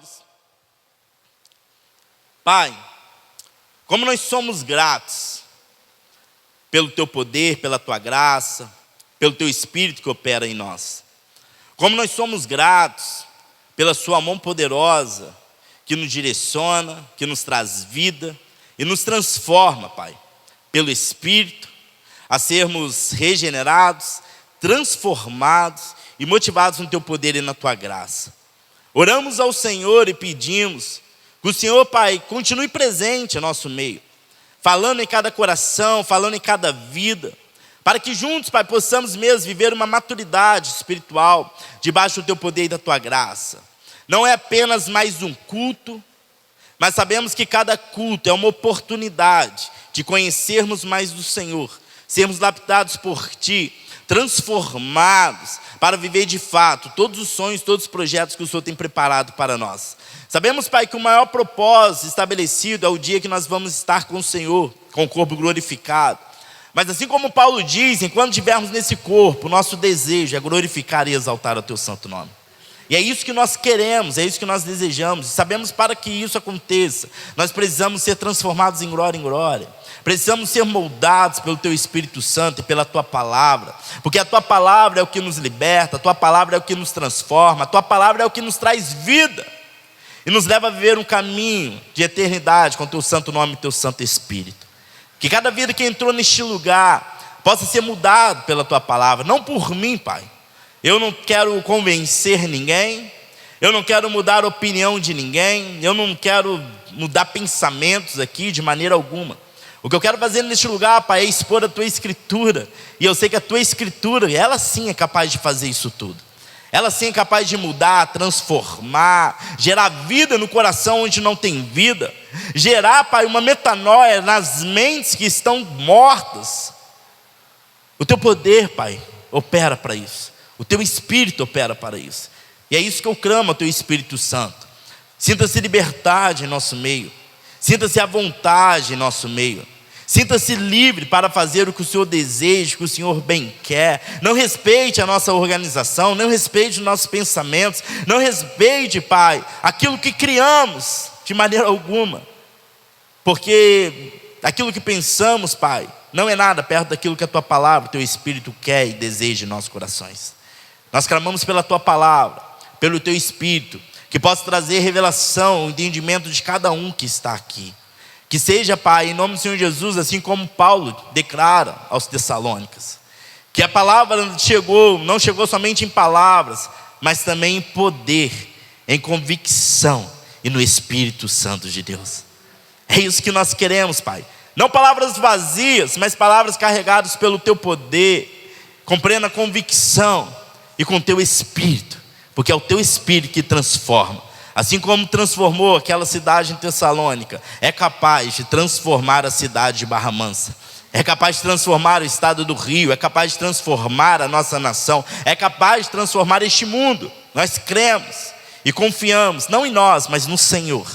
olhos. Pai, como nós somos gratos pelo Teu poder, pela Tua graça, pelo Teu Espírito que opera em nós. Como nós somos gratos pela Sua mão poderosa, que nos direciona, que nos traz vida e nos transforma, Pai, pelo Espírito, a sermos regenerados, transformados e motivados no Teu poder e na Tua graça. Oramos ao Senhor e pedimos que o Senhor, Pai, continue presente em nosso meio, falando em cada coração, falando em cada vida, para que juntos, Pai, possamos mesmo viver uma maturidade espiritual debaixo do Teu poder e da Tua graça. Não é apenas mais um culto, mas sabemos que cada culto é uma oportunidade de conhecermos mais do Senhor, sermos lapidados por Ti, transformados para viver de fato todos os sonhos, todos os projetos que o Senhor tem preparado para nós. Sabemos, Pai, que o maior propósito estabelecido é o dia que nós vamos estar com o Senhor, com o corpo glorificado. Mas assim como Paulo diz, enquanto estivermos nesse corpo, o nosso desejo é glorificar e exaltar o Teu santo nome. E é isso que nós queremos, é isso que nós desejamos. E sabemos, para que isso aconteça, nós precisamos ser transformados em glória em glória. Precisamos ser moldados pelo Teu Espírito Santo e pela Tua palavra. Porque a Tua palavra é o que nos liberta, a Tua palavra é o que nos transforma, a Tua palavra é o que nos traz vida. E nos leva a viver um caminho de eternidade com o Teu santo nome e Teu santo Espírito. Que cada vida que entrou neste lugar possa ser mudado pela Tua palavra, não por mim, Pai. Eu não quero convencer ninguém, eu não quero mudar a opinião de ninguém, eu não quero mudar pensamentos aqui de maneira alguma. O que eu quero fazer neste lugar, Pai, é expor a Tua Escritura. E eu sei que a Tua Escritura, ela sim é capaz de fazer isso tudo. Ela sim é capaz de mudar, transformar, gerar vida no coração onde não tem vida. Gerar, Pai, uma metanoia nas mentes que estão mortas. O Teu poder, Pai, opera para isso. O Teu Espírito opera para isso. E é isso que eu clamo ao Teu Espírito Santo. Sinta-se liberdade em nosso meio. Sinta-se à vontade em nosso meio. Sinta-se livre para fazer o que o Senhor deseja, o que o Senhor bem quer. Não respeite a nossa organização, não respeite os nossos pensamentos, não respeite, Pai, aquilo que criamos de maneira alguma. Porque aquilo que pensamos, Pai, não é nada perto daquilo que a Tua palavra, o Teu Espírito quer e deseja em nossos corações. Nós clamamos pela Tua palavra, pelo Teu Espírito, que possa trazer revelação, o entendimento de cada um que está aqui. Que seja, Pai, em nome do Senhor Jesus, assim como Paulo declara aos Tessalônicas, que a palavra não chegou somente em palavras, mas também em poder, em convicção e no Espírito Santo de Deus. É isso que nós queremos, Pai. Não palavras vazias, mas palavras carregadas pelo Teu poder, com plena convicção e com Teu Espírito, porque é o Teu Espírito que transforma. Assim como transformou aquela cidade em Tessalônica, é capaz de transformar a cidade de Barra Mansa, é capaz de transformar o estado do Rio, é capaz de transformar a nossa nação, é capaz de transformar este mundo. Nós cremos e confiamos, não em nós, mas no Senhor.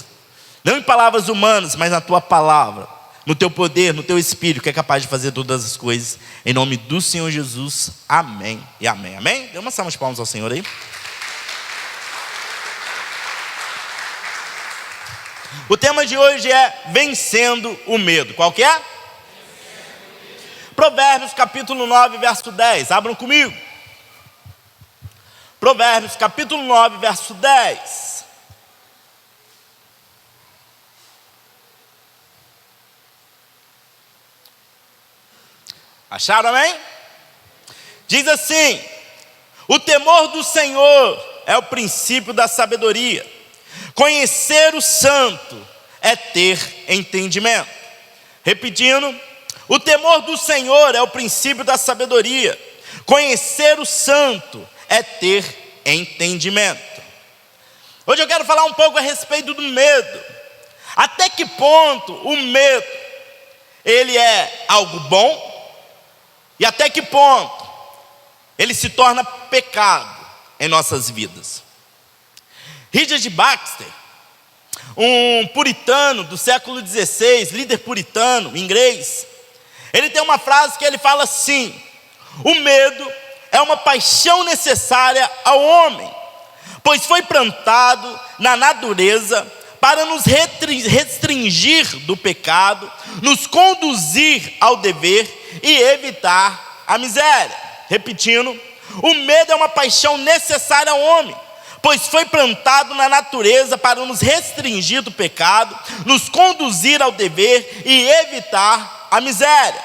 Não em palavras humanas, mas na Tua palavra, no Teu poder, no Teu Espírito, que é capaz de fazer todas as coisas. Em nome do Senhor Jesus, amém e amém. Amém? Dê uma salva de palmas ao Senhor aí. O tema de hoje é vencendo o medo. Qual que é? Provérbios capítulo 9, verso 10. Abram comigo. Provérbios capítulo 9, verso 10. Acharam, amém? Diz assim: o temor do Senhor é o princípio da sabedoria. Conhecer o santo é ter entendimento. Repetindo, o temor do Senhor é o princípio da sabedoria. Conhecer o santo é ter entendimento. Hoje eu quero falar um pouco a respeito do medo. Até que ponto o medo, ele é algo bom? E até que ponto ele se torna pecado em nossas vidas? Richard Baxter, um puritano do século XVI, líder puritano inglês, ele tem uma frase que ele fala assim: o medo é uma paixão necessária ao homem, pois foi plantado na natureza para nos restringir do pecado, nos conduzir ao dever e evitar a miséria. Repetindo, o medo é uma paixão necessária ao homem, pois foi plantado na natureza para nos restringir do pecado, nos conduzir ao dever e evitar a miséria.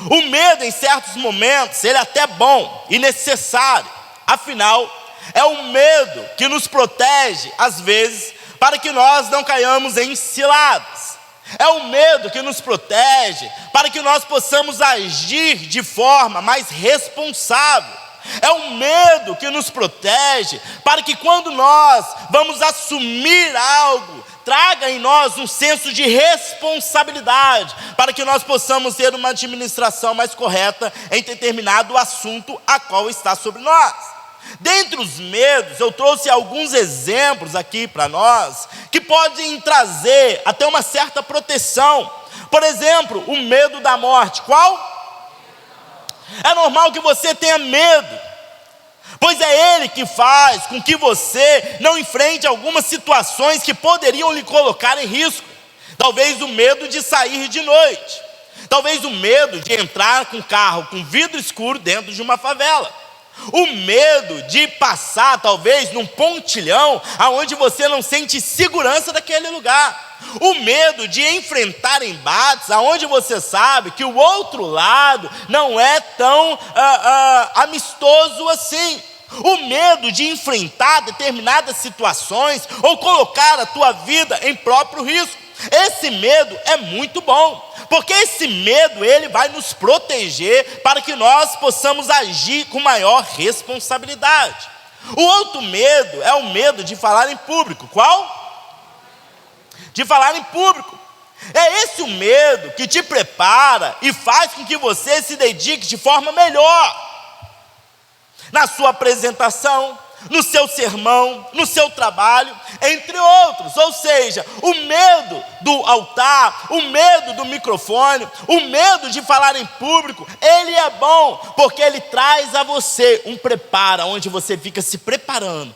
O medo, em certos momentos, ele é até bom e necessário. Afinal, é o medo que nos protege, às vezes, para que nós não caiamos em ciladas. É o medo que nos protege para que nós possamos agir de forma mais responsável. É o medo que nos protege para que quando nós vamos assumir algo, traga em nós um senso de responsabilidade, para que nós possamos ter uma administração mais correta em determinado assunto a qual está sobre nós. Dentre os medos, eu trouxe alguns exemplos aqui para nós, que podem trazer até uma certa proteção. Por exemplo, o medo da morte. Qual? É normal que você tenha medo, pois é ele que faz com que você não enfrente algumas situações que poderiam lhe colocar em risco. Talvez o medo de sair de noite, talvez o medo de entrar com carro com vidro escuro dentro de uma favela, o medo de passar talvez num pontilhão aonde você não sente segurança daquele lugar, o medo de enfrentar embates aonde você sabe que o outro lado não é tão amistoso assim, o medo de enfrentar determinadas situações ou colocar a tua vida em próprio risco. Esse medo é muito bom, porque esse medo ele vai nos proteger para que nós possamos agir com maior responsabilidade. O outro medo é o medo de falar em público. Qual? De falar em público. É esse o medo que te prepara e faz com que você se dedique de forma melhor na sua apresentação, no seu sermão, no seu trabalho, entre outros. Ou seja, o medo do altar, o medo do microfone, o medo de falar em público, ele é bom, porque ele traz a você um preparo, onde você fica se preparando,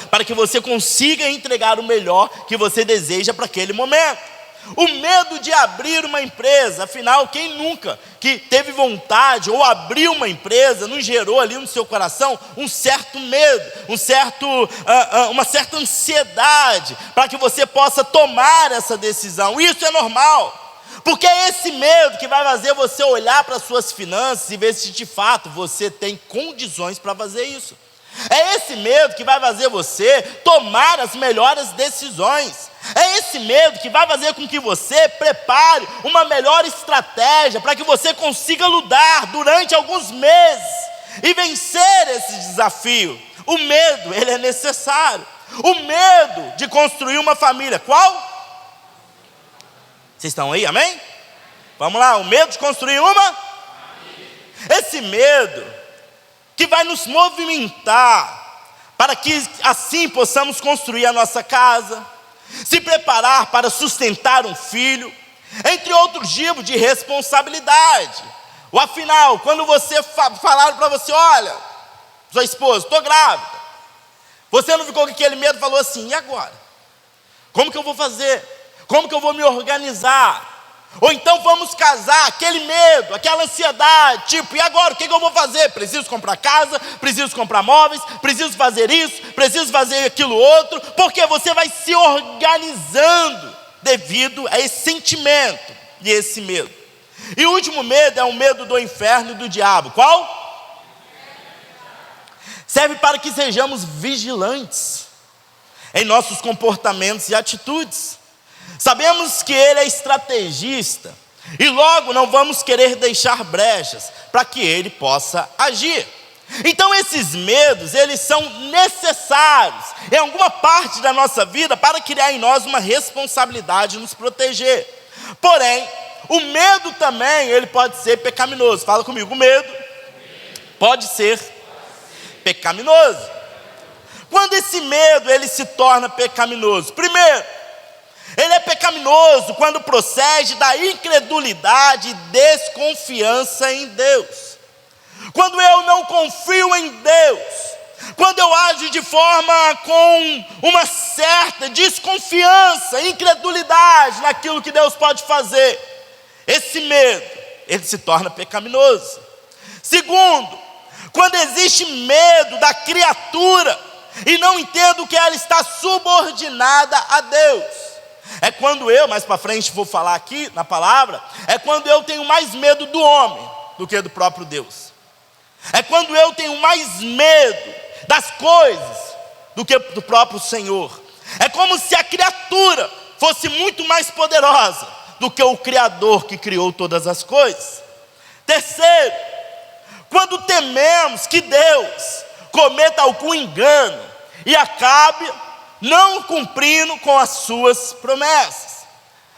para que você consiga entregar o melhor que você deseja para aquele momento. O medo de abrir uma empresa, afinal, quem nunca que teve vontade ou abriu uma empresa, não gerou ali no seu coração um certo medo, uma certa ansiedade, para que você possa tomar essa decisão. Isso é normal, porque é esse medo que vai fazer você olhar para as suas finanças e ver se de fato você tem condições para fazer isso. É esse medo que vai fazer você tomar as melhores decisões. É esse medo que vai fazer com que você prepare uma melhor estratégia para que você consiga lutar durante alguns meses e vencer esse desafio. O medo, ele é necessário. O medo de construir uma família. Qual? Vocês estão aí, amém? Vamos lá, o medo de construir uma família. Esse medo que vai nos movimentar para que assim possamos construir a nossa casa, se preparar para sustentar um filho, entre outros tipos de responsabilidade. Ou afinal, quando você falaram para você, olha, sua esposa, estou grávida, você não ficou com aquele medo, falou assim, e agora? Como que eu vou fazer? Como que eu vou me organizar? Ou então vamos casar, aquele medo, aquela ansiedade, tipo, e agora, o que eu vou fazer? Preciso comprar casa, preciso comprar móveis, preciso fazer isso, preciso fazer aquilo outro, porque você vai se organizando devido a esse sentimento e esse medo. E o último medo é o medo do inferno e do diabo. Qual? Serve para que sejamos vigilantes em nossos comportamentos e atitudes. Sabemos que ele é estrategista e logo não vamos querer deixar brechas para que ele possa agir. Então esses medos, eles são necessários em alguma parte da nossa vida para criar em nós uma responsabilidade de nos proteger. Porém, o medo também, ele pode ser pecaminoso. Fala comigo, o medo pode ser pecaminoso. Quando esse medo, ele se torna pecaminoso? Primeiro, ele é pecaminoso quando procede da incredulidade e desconfiança em Deus. Quando eu não confio em Deus, quando eu ajo de forma com uma certa desconfiança, incredulidade naquilo que Deus pode fazer, esse medo, ele se torna pecaminoso. Segundo, quando existe medo da criatura e não entendo que ela está subordinada a Deus. É quando eu, mais para frente vou falar aqui na palavra, é quando eu tenho mais medo do homem do que do próprio Deus. É quando eu tenho mais medo das coisas do que do próprio Senhor. É como se a criatura fosse muito mais poderosa do que o Criador que criou todas as coisas. Terceiro, quando tememos que Deus cometa algum engano e acabe não cumprindo com as suas promessas.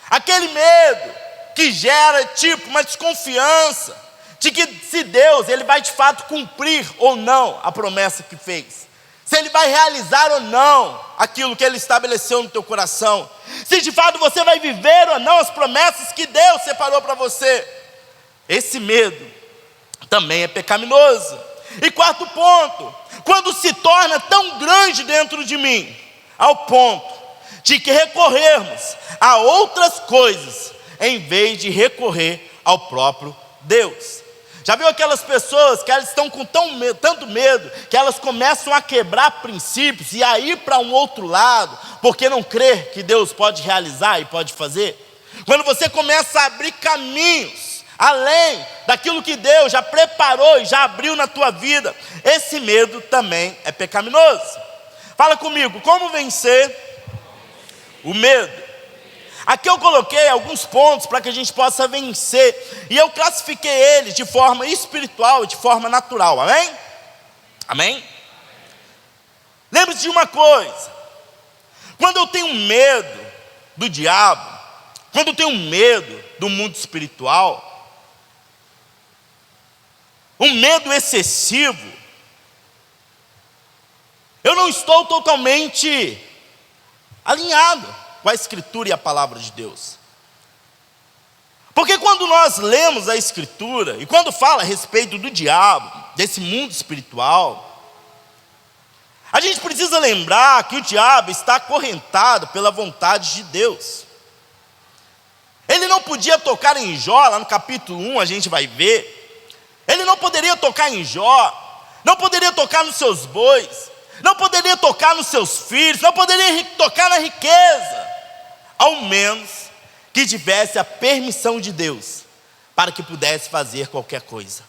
Aquele medo que gera tipo uma desconfiança de que se Deus ele vai de fato cumprir ou não a promessa que fez. Se ele vai realizar ou não aquilo que ele estabeleceu no teu coração. Se de fato você vai viver ou não as promessas que Deus separou para você. Esse medo também é pecaminoso. E quarto ponto, quando se torna tão grande dentro de mim, ao ponto de que recorrermos a outras coisas, em vez de recorrer ao próprio Deus. Já viu aquelas pessoas que elas estão com tanto medo, que elas começam a quebrar princípios e a ir para um outro lado, porque não crê que Deus pode realizar e pode fazer? Quando você começa a abrir caminhos, além daquilo que Deus já preparou e já abriu na tua vida, esse medo também é pecaminoso. Fala comigo, como vencer o medo? Aqui eu coloquei alguns pontos para que a gente possa vencer, e eu classifiquei eles de forma espiritual e de forma natural, amém? Amém? Lembre-se de uma coisa, quando eu tenho medo do diabo, quando eu tenho medo do mundo espiritual, um medo excessivo, eu não estou totalmente alinhado com a Escritura e a palavra de Deus. Porque quando nós lemos a Escritura, e quando fala a respeito do diabo, desse mundo espiritual, a gente precisa lembrar que o diabo está acorrentado pela vontade de Deus. Ele não podia tocar em Jó, lá no capítulo 1 a gente vai ver. Ele não poderia tocar em Jó, não poderia tocar nos seus bois, não poderia tocar nos seus filhos, não poderia tocar na riqueza, ao menos que tivesse a permissão de Deus, para que pudesse fazer qualquer coisa.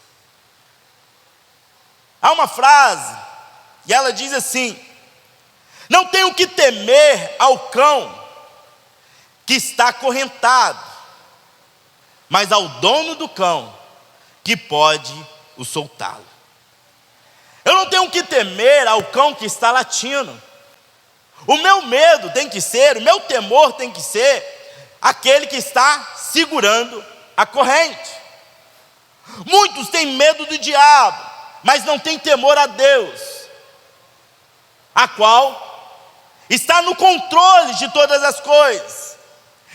Há uma frase, e ela diz assim: não tenho que temer ao cão que está acorrentado, mas ao dono do cão que pode o soltá-lo. Eu não tenho que temer ao cão que está latindo. O meu medo tem que ser, o meu temor tem que ser aquele que está segurando a corrente. Muitos têm medo do diabo, mas não têm temor a Deus, a qual está no controle de todas as coisas.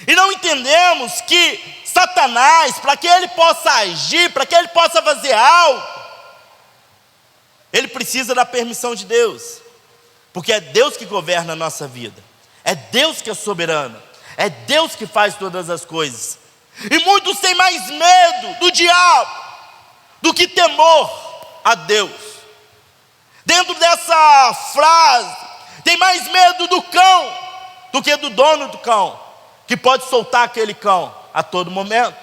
E não entendemos que Satanás, para que ele possa agir, para que ele possa fazer algo, ele precisa da permissão de Deus. Porque é Deus que governa a nossa vida, é Deus que é soberano, é Deus que faz todas as coisas. E muitos têm mais medo do diabo do que temor a Deus. Dentro dessa frase, tem mais medo do cão do que do dono do cão, que pode soltar aquele cão a todo momento.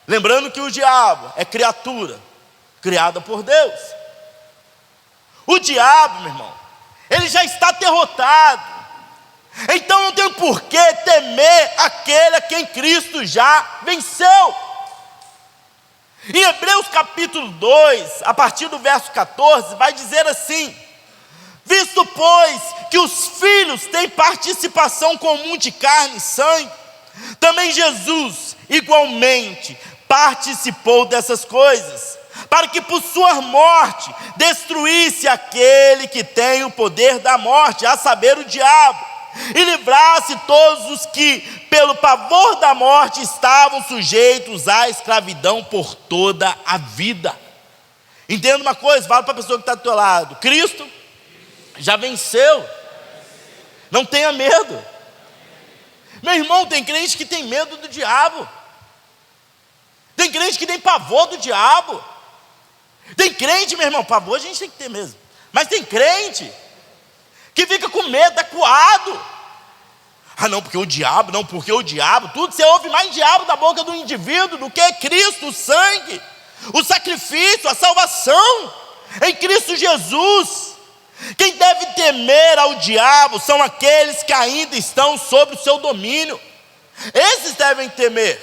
Lembrando que o diabo é criatura criada por Deus. O diabo, meu irmão, ele já está derrotado. Então não tem por que temer aquele a quem Cristo já venceu. Em Hebreus capítulo 2, a partir do verso 14, vai dizer assim: visto pois que os filhos têm participação comum de carne e sangue, também Jesus igualmente participou dessas coisas, para que por sua morte destruísse aquele que tem o poder da morte, a saber, o diabo, e livrasse todos os que, pelo pavor da morte, estavam sujeitos à escravidão por toda a vida. Entenda uma coisa, fala para a pessoa que está do teu lado: Cristo já venceu. Não tenha medo. Meu irmão, tem crente que tem medo do diabo. Tem crente que tem pavor do diabo. Tem crente, meu irmão, pavor a gente tem que ter mesmo. Mas tem crente que fica com medo, acuado. Ah não, porque o diabo, tudo. Você ouve mais diabo da boca do indivíduo do que Cristo, o sangue, o sacrifício, a salvação em Cristo Jesus. Quem deve temer ao diabo são aqueles que ainda estão sob o seu domínio. Esses devem temer,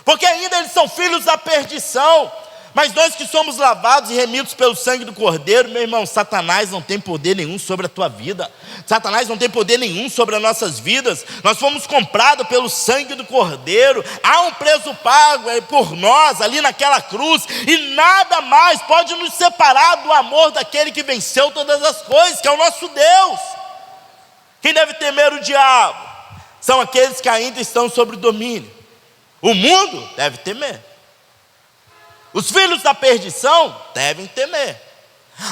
porque ainda eles são filhos da perdição. Mas nós que somos lavados e remidos pelo sangue do Cordeiro, meu irmão, Satanás não tem poder nenhum sobre a tua vida. Satanás não tem poder nenhum sobre as nossas vidas. Nós fomos comprados pelo sangue do Cordeiro. Há um preço pago por nós ali naquela cruz, e nada mais pode nos separar do amor daquele que venceu todas as coisas, que é o nosso Deus. Quem deve temer o diabo são aqueles que ainda estão sob o domínio. O mundo deve temer. Os filhos da perdição devem temer.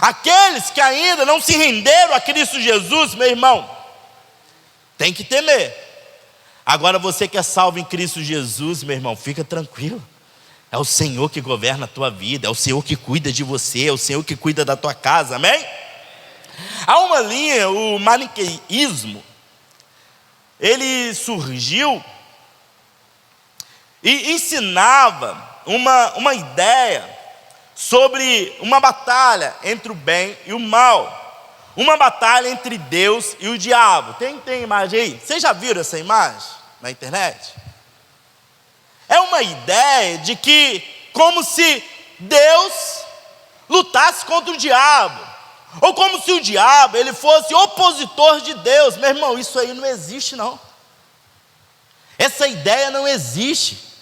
Aqueles que ainda não se renderam a Cristo Jesus, meu irmão, tem que temer. Agora você que é salvo em Cristo Jesus, meu irmão, fica tranquilo. É o Senhor que governa a tua vida, é o Senhor que cuida de você, é o Senhor que cuida da tua casa, amém? Há uma linha, o maniqueísmo, ele surgiu e ensinava uma ideia sobre uma batalha entre o bem e o mal, uma batalha entre Deus e o diabo. Tem imagem aí? Vocês já viram essa imagem na internet? É uma ideia de que como se Deus lutasse contra o diabo, ou como se o diabo ele fosse opositor de Deus. Meu irmão, isso aí não existe não. Essa ideia não existe.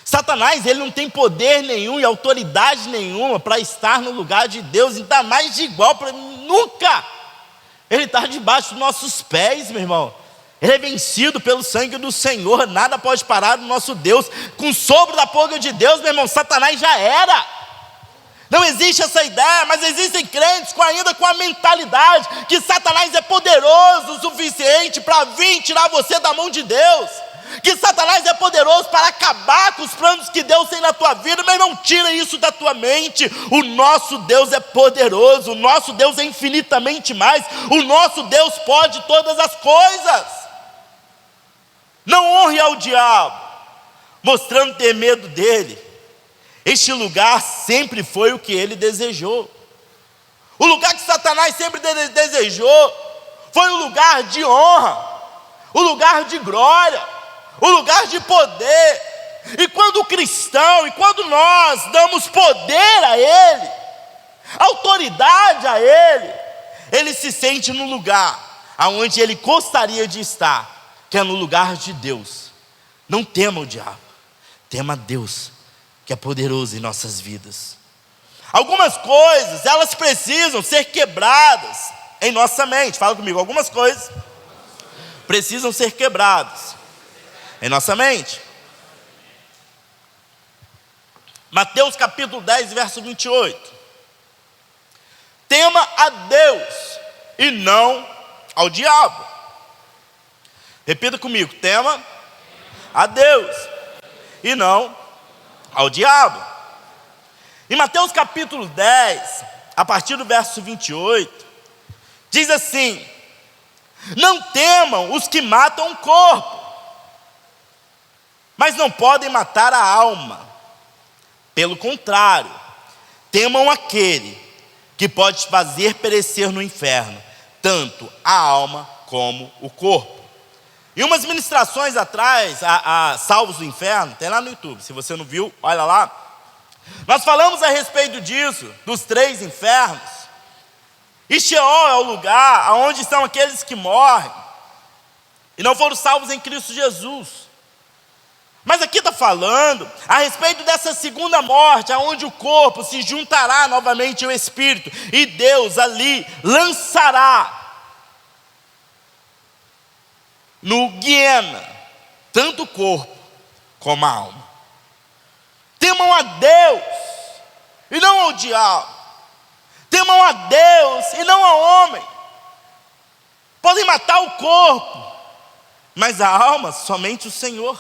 Satanás, ele não tem poder nenhum e autoridade nenhuma para estar no lugar de Deus, ainda mais de igual para nunca. Ele está debaixo dos nossos pés, meu irmão. Ele é vencido pelo sangue do Senhor, nada pode parar no nosso Deus. Com o sopro da boca de Deus, meu irmão, Satanás já era. Não existe essa ideia, mas existem crentes ainda com a mentalidade que Satanás é poderoso o suficiente para vir tirar você da mão de Deus. Que Satanás é poderoso para acabar com os planos que Deus tem na tua vida. Mas não tira isso da tua mente. O nosso Deus é poderoso, o nosso Deus é infinitamente mais, o nosso Deus pode todas as coisas. Não honre ao diabo, mostrando ter medo dele. Este lugar sempre foi o que ele desejou. O lugar que Satanás sempre desejou foi o lugar de honra, o lugar de glória, o lugar de poder. E quando o cristão, e quando nós damos poder a ele, autoridade a ele, ele se sente no lugar aonde ele gostaria de estar, que é no lugar de Deus. Não tema o diabo, tema Deus, que é poderoso em nossas vidas. Algumas coisas, elas precisam ser quebradas em nossa mente. Fala comigo, algumas coisas precisam ser quebradas em nossa mente. Mateus capítulo 10, verso 28. Tema a Deus e não ao diabo. Repita comigo, tema a Deus e não ao diabo. Em Mateus capítulo 10, a partir do verso 28, diz assim: não temam os que matam o corpo, mas não podem matar a alma. Pelo contrário, temam aquele que pode fazer perecer no inferno, tanto a alma como o corpo. E umas ministrações atrás, a Salvos do Inferno, tem lá no YouTube, se você não viu, olha lá. Nós falamos a respeito disso, dos 3 infernos. E Sheol é o lugar onde estão aqueles que morrem e não foram salvos em Cristo Jesus. Mas aqui está falando a respeito dessa segunda morte, onde o corpo se juntará novamente ao espírito, e Deus ali lançará no guiena tanto o corpo como a alma. Temam a Deus e não ao diabo. Temam a Deus e não a homem. Podem matar o corpo, mas a alma, somente o Senhor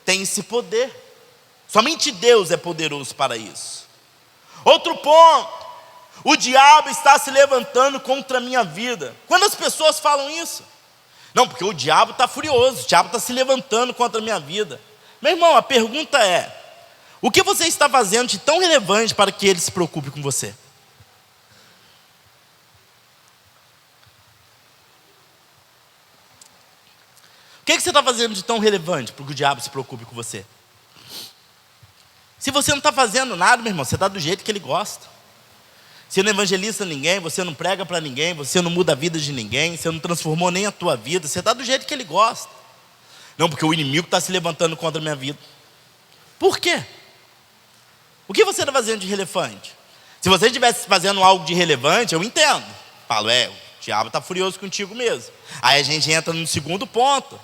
tem esse poder. Somente Deus é poderoso para isso. Outro ponto: o diabo está se levantando contra a minha vida. Quando as pessoas falam isso? Não, porque o diabo está furioso, o diabo está se levantando contra a minha vida. Meu irmão, a pergunta é: o que você está fazendo de tão relevante para que ele se preocupe com você? O que você está fazendo de tão relevante para que o diabo se preocupe com você? Se você não está fazendo nada, meu irmão, você está do jeito que ele gosta. Você não evangeliza ninguém, você não prega para ninguém, você não muda a vida de ninguém, você não transformou nem a tua vida, você está do jeito que ele gosta. Não, porque o inimigo está se levantando contra a minha vida. Por quê? O que você está fazendo de relevante? Se você estivesse fazendo algo de relevante, eu entendo. Falo, o diabo está furioso contigo mesmo. Aí a gente entra no segundo ponto,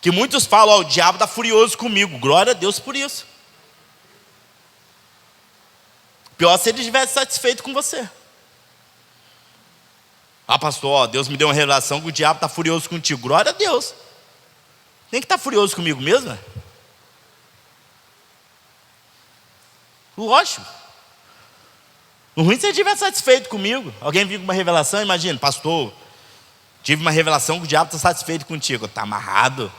que muitos falam, o diabo está furioso comigo. Glória a Deus por isso. Pior se ele estivesse satisfeito com você. Pastor, Deus me deu uma revelação que o diabo está furioso contigo. Glória a Deus. Tem que estar furioso comigo mesmo? Lógico. No ruim se ele estiver satisfeito comigo. Alguém viu com uma revelação, imagina, pastor, tive uma revelação que o diabo está satisfeito contigo. Está amarrado.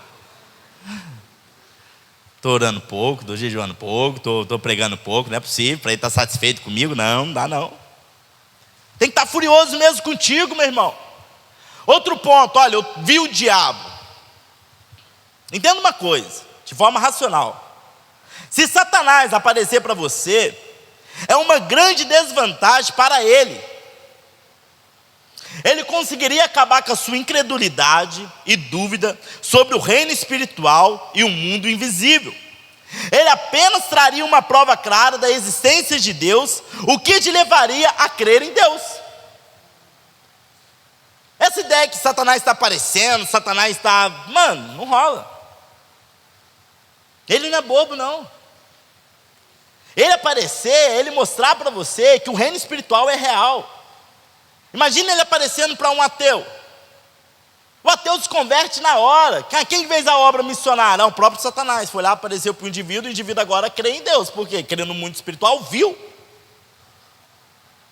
Estou orando pouco, estou jejuando pouco, estou pregando pouco, não é possível, para ele estar satisfeito comigo? Não dá não. Tem que estar furioso mesmo contigo, meu irmão. Outro ponto, olha, eu vi o diabo. Entenda uma coisa, de forma racional. Se Satanás aparecer para você, é uma grande desvantagem para ele. Ele conseguiria acabar com a sua incredulidade e dúvida sobre o reino espiritual e o mundo invisível. Ele apenas traria uma prova clara da existência de Deus, o que te levaria a crer em Deus. Essa ideia que Satanás está aparecendo, Satanás está... Mano, não rola. Ele não é bobo, não. Ele aparecer, ele mostrar para você que o reino espiritual é real. Imagina ele aparecendo para um ateu. O ateu se converte na hora. Quem fez a obra missionária? O próprio Satanás. Foi lá, apareceu para o indivíduo agora crê em Deus. Por quê? Crê no mundo espiritual, viu.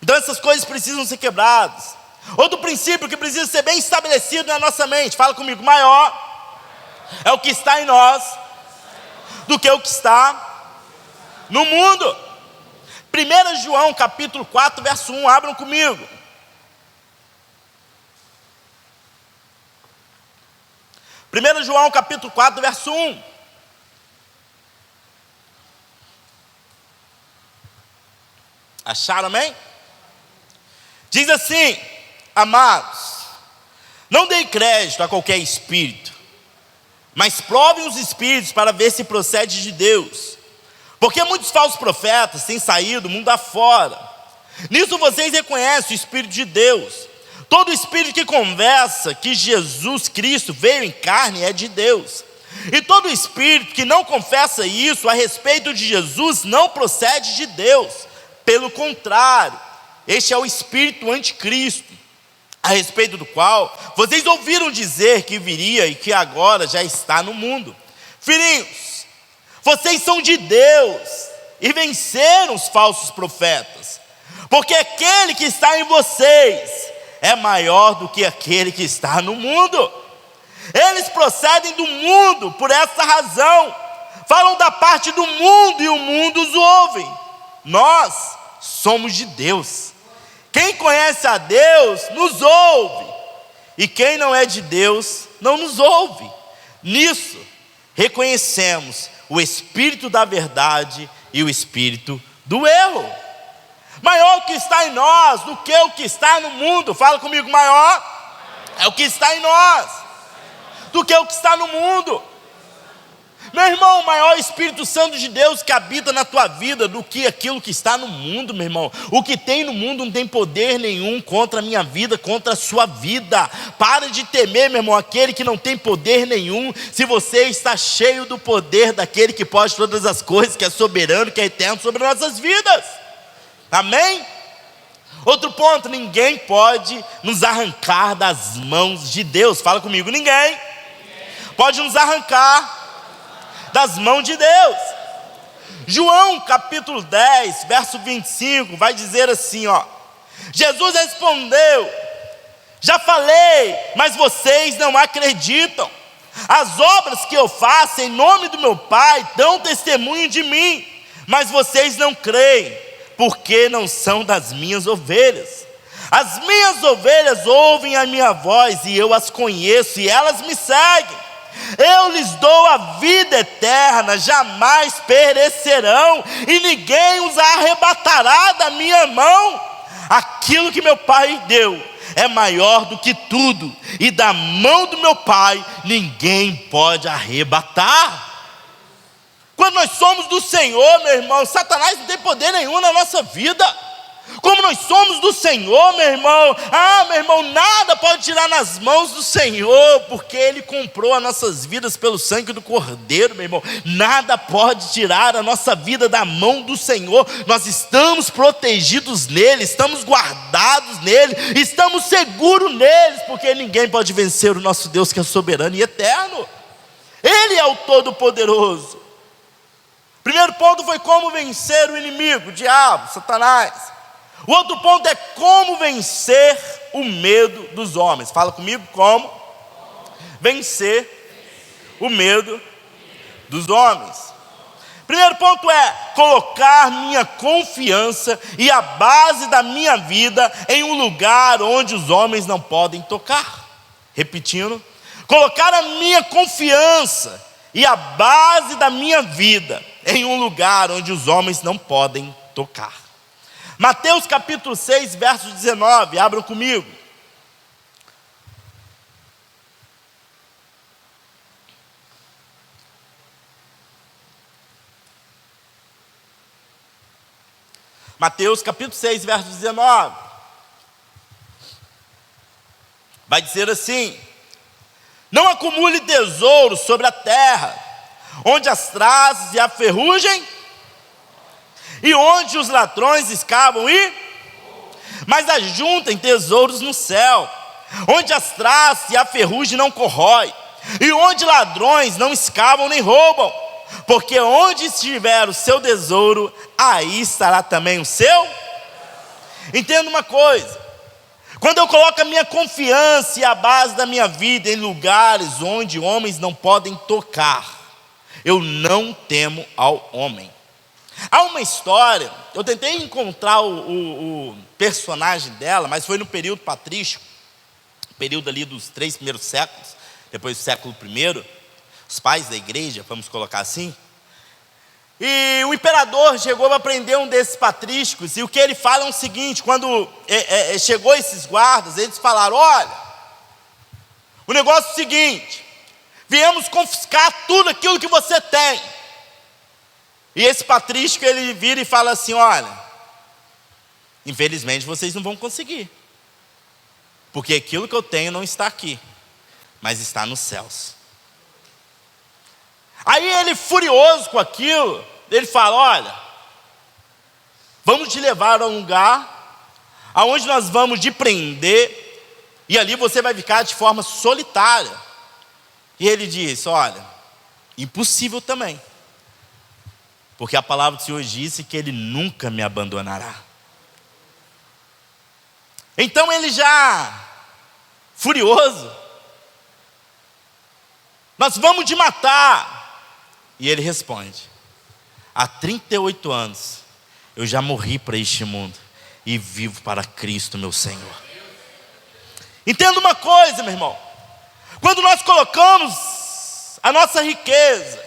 Então essas coisas precisam ser quebradas. Outro princípio que precisa ser bem estabelecido na nossa mente. Fala comigo, maior é o que está em nós do que o que está no mundo. 1 João capítulo 4, verso 1, abram comigo. 1 João capítulo 4, verso 1. Acharam, amém? Diz assim: amados, não deem crédito a qualquer espírito, mas provem os espíritos para ver se procede de Deus, porque muitos falsos profetas têm saído do mundo afora. Nisso vocês reconhecem o Espírito de Deus. Todo espírito que conversa que Jesus Cristo veio em carne é de Deus. E todo espírito que não confessa isso a respeito de Jesus não procede de Deus. Pelo contrário, este é o espírito anticristo, a respeito do qual vocês ouviram dizer que viria e que agora já está no mundo. Filhinhos, vocês são de Deus e venceram os falsos profetas, porque aquele que está em vocês é maior do que aquele que está no mundo. Eles procedem do mundo por essa razão, falam da parte do mundo e o mundo os ouve. Nós somos de Deus. Quem conhece a Deus nos ouve, e quem não é de Deus não nos ouve. Nisso reconhecemos o espírito da verdade e o espírito do erro. Maior o que está em nós do que o que está no mundo. Fala comigo, maior é o que está em nós do que o que está no mundo. Meu irmão, o maior Espírito Santo de Deus que habita na tua vida do que aquilo que está no mundo, meu irmão. O que tem no mundo não tem poder nenhum contra a minha vida, contra a sua vida. Para de temer, meu irmão, aquele que não tem poder nenhum, se você está cheio do poder daquele que pode todas as coisas, que é soberano, que é eterno sobre nossas vidas. Amém? Outro ponto, ninguém pode nos arrancar das mãos de Deus. Fala comigo, ninguém pode nos arrancar das mãos de Deus. João capítulo 10, verso 25, vai dizer assim, Jesus respondeu: já falei, mas vocês não acreditam. As obras que eu faço em nome do meu Pai dão testemunho de mim, mas vocês não creem, porque não são das minhas ovelhas. As minhas ovelhas ouvem a minha voz, e eu as conheço, e elas me seguem. Eu lhes dou a vida eterna, jamais perecerão, e ninguém os arrebatará da minha mão. Aquilo que meu Pai deu é maior do que tudo, e da mão do meu Pai ninguém pode arrebatar. Quando nós somos do Senhor, meu irmão, Satanás não tem poder nenhum na nossa vida. Como nós somos do Senhor, meu irmão, meu irmão, nada pode tirar nas mãos do Senhor, porque Ele comprou as nossas vidas pelo sangue do Cordeiro, meu irmão. Nada pode tirar a nossa vida da mão do Senhor. Nós estamos protegidos nele, estamos guardados nele, estamos seguros neles, porque ninguém pode vencer o nosso Deus, que é soberano e eterno. Ele é o Todo-Poderoso. Primeiro ponto foi como vencer o inimigo, o diabo, Satanás. O outro ponto é como vencer o medo dos homens. Fala comigo, como vencer o medo dos homens. Primeiro ponto é colocar minha confiança e a base da minha vida em um lugar onde os homens não podem tocar. Repetindo, colocar a minha confiança e a base da minha vida em um lugar onde os homens não podem tocar. Mateus capítulo 6, verso 19, abram comigo. Mateus capítulo 6, verso 19. Vai dizer assim: não acumule tesouros sobre a terra, onde as traças e a ferrugem, e onde os ladrões escavam mas ajuntem tesouros no céu, onde as traças e a ferrugem não corrói, e onde ladrões não escavam nem roubam, porque onde estiver o seu tesouro, aí estará também o seu. Entenda uma coisa: quando eu coloco a minha confiança e a base da minha vida em lugares onde homens não podem tocar, eu não temo ao homem. Há uma história, eu tentei encontrar o personagem dela, mas foi no período patrístico, período ali dos 3 primeiros séculos, depois do século I, os pais da igreja, vamos colocar assim. E o imperador chegou a prender um desses patrísticos, e o que ele fala é o seguinte: quando chegou esses guardas, eles falaram: olha, o negócio é o seguinte, viemos confiscar tudo aquilo que você tem. E esse patrístico, ele vira e fala assim: olha, infelizmente vocês não vão conseguir, porque aquilo que eu tenho não está aqui, mas está nos céus. Aí ele, furioso com aquilo, ele fala: olha, vamos te levar a um lugar aonde nós vamos te prender, e ali você vai ficar de forma solitária. E ele diz: olha, impossível também, porque a palavra do Senhor disse que Ele nunca me abandonará. Então ele, já furioso: nós vamos te matar. E ele responde: há 38 anos eu já morri para este mundo e vivo para Cristo meu Senhor. Entenda uma coisa, meu irmão: quando nós colocamos a nossa riqueza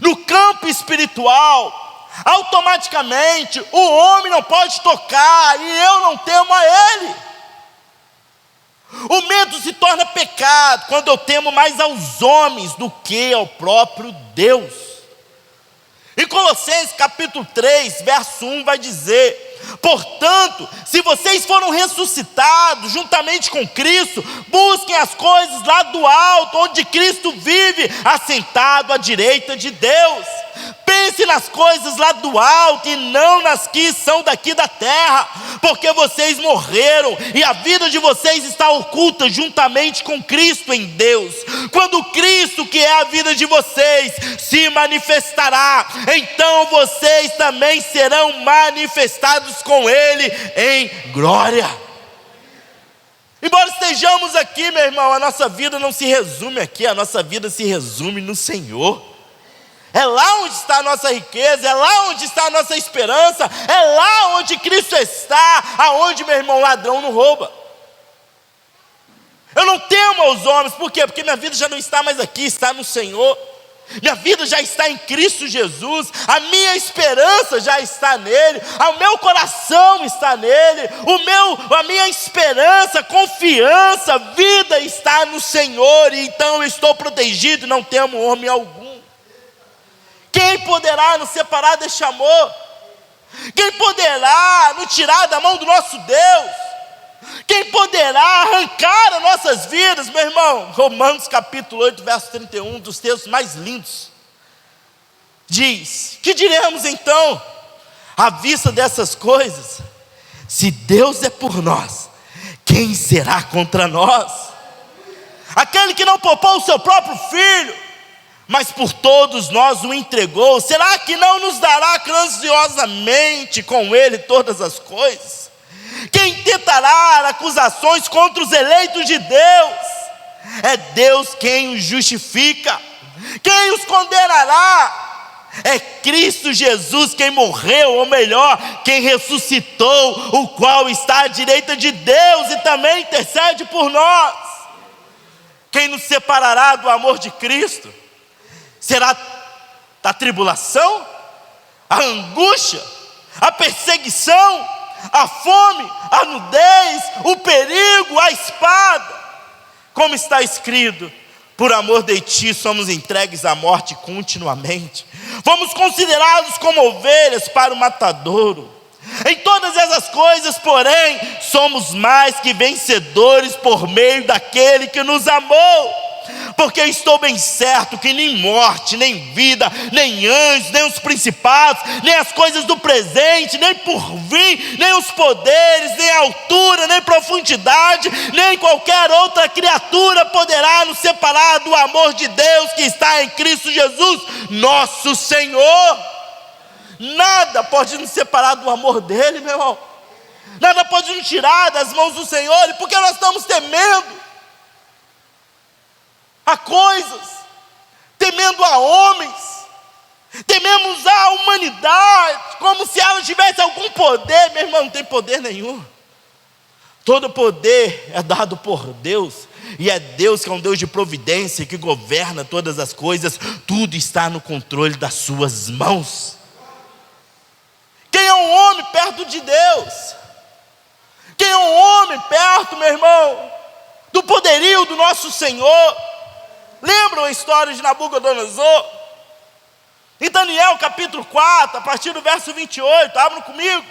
no campo espiritual, automaticamente o homem não pode tocar, e eu não temo a ele. O medo se torna pecado quando eu temo mais aos homens do que ao próprio Deus. Em Colossenses capítulo 3, verso 1 vai dizer: portanto, se vocês foram ressuscitados juntamente com Cristo, busquem as coisas lá do alto, onde Cristo vive, assentado à direita de Deus. pense nas coisas lá do alto e não nas que são daqui da terra, porque vocês morreram e a vida de vocês está oculta juntamente com Cristo em Deus. Quando Cristo, que é a vida de vocês, se manifestará, então vocês também serão manifestados com Ele em glória. Embora estejamos aqui, meu irmão, a nossa vida não se resume aqui, a nossa vida se resume no Senhor. É lá onde está a nossa riqueza, é lá onde está a nossa esperança, é lá onde Cristo está, aonde, meu irmão, ladrão não rouba. Eu não temo aos homens, por quê? Porque minha vida já não está mais aqui, está no Senhor. Minha vida já está em Cristo Jesus, a minha esperança já está nele, o meu coração está nele, a minha esperança, confiança, vida está no Senhor, e então eu estou protegido e não temo homem algum. Quem poderá nos separar deste amor? Quem poderá nos tirar da mão do nosso Deus? Quem poderá arrancar as nossas vidas, meu irmão? Romanos capítulo 8, verso 31, dos textos mais lindos, diz: que diremos então, à vista dessas coisas? Se Deus é por nós, quem será contra nós? Aquele que não poupou o seu próprio filho, mas por todos nós o entregou, será que não nos dará graciosamente com ele todas as coisas? Quem tentará acusações contra os eleitos de Deus? É Deus quem os justifica. Quem os condenará? É Cristo Jesus quem morreu, ou melhor, quem ressuscitou, o qual está à direita de Deus e também intercede por nós. Quem nos separará do amor de Cristo? Será a tribulação, a angústia, a perseguição, a fome, a nudez, o perigo, a espada? Como está escrito: por amor de ti somos entregues à morte continuamente, fomos considerados como ovelhas para o matadouro. Em todas essas coisas, porém, somos mais que vencedores por meio daquele que nos amou. Porque estou bem certo que nem morte, nem vida, nem anjos, nem os principados, nem as coisas do presente, nem porvir, nem os poderes, nem a altura, nem profundidade, nem qualquer outra criatura poderá nos separar do amor de Deus que está em Cristo Jesus, nosso Senhor. Nada pode nos separar do amor dele, meu irmão. Nada pode nos tirar das mãos do Senhor, porque nós estamos temendo a coisas, temendo a homens, tememos a humanidade, como se ela tivesse algum poder. Meu irmão, não tem poder nenhum. Todo poder é dado por Deus, e é Deus que é um Deus de providência, que governa todas as coisas. Tudo está no controle das suas mãos. Quem é um homem perto de Deus? Quem é um homem perto, meu irmão, do poderio do nosso Senhor? Lembram a história de Nabucodonosor? Em Daniel capítulo 4, a partir do verso 28, abram comigo.